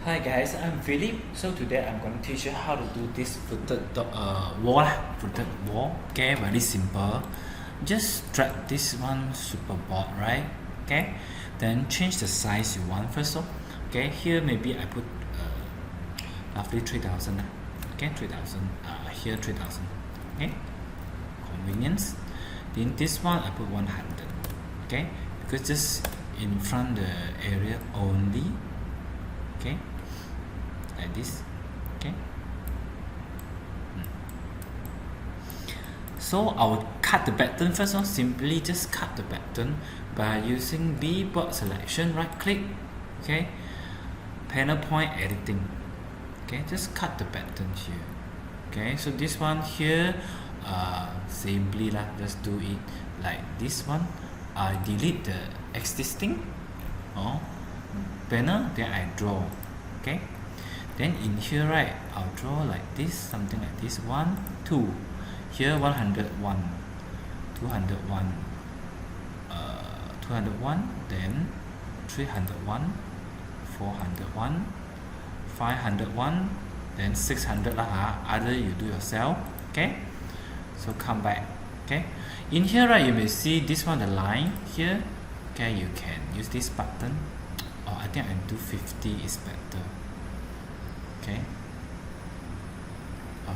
Hi guys, I'm Philip. So today I'm going to teach you how to do this fluted wall. Okay, very simple. Just drag this one super board, right? Okay, then change the size you want first. So, okay, here maybe I put roughly 3000. Okay, 3000. Here 3000. Okay, convenience. Then this one I put 100. Okay, because just in front the area only. Okay, like this. Okay, so I will cut the pattern first. Simply just cut the pattern by using B board selection, right click, okay, panel point editing. Okay, just cut the pattern here. Okay, so this one here, simply just do it like this one. I delete the existing panel, then I draw. Okay, then in here, right, I'll draw like this, something like this. 1 2 here, 101, 201, 201, then 301, 401, 501, then 600 either you do yourself. Okay, so come back. Okay, in here, right, you may see this one, the line here. Okay, you can use this button. I think I do 50 is better. Okay,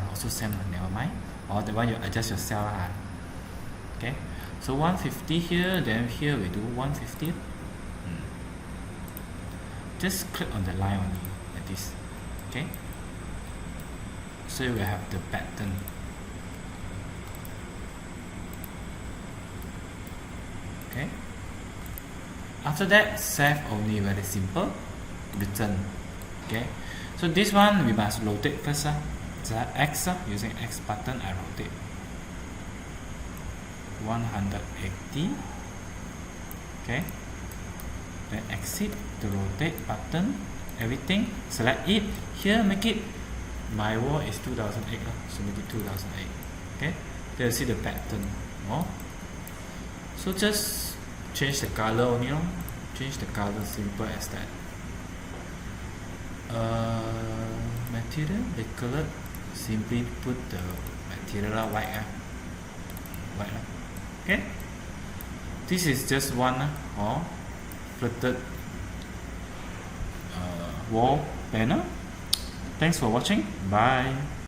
also same, never mind, or the one you adjust yourself. Okay, so 150 here, then here we do 150. Just click on the line only like this. Okay, so we have the pattern. Okay, after that, save only, very simple, return. Okay, so this one we must rotate first. The X, using X button, I rotate 180. Okay, then exit the rotate button, everything, select it. Here make it, my wall is 2008, so make it 2008. Okay, then you see the pattern. So just change the color only. Change the color, simple as that. Material, the color, simply put the material white. Okay, this is just one fluted wall panel. Thanks for watching. Bye.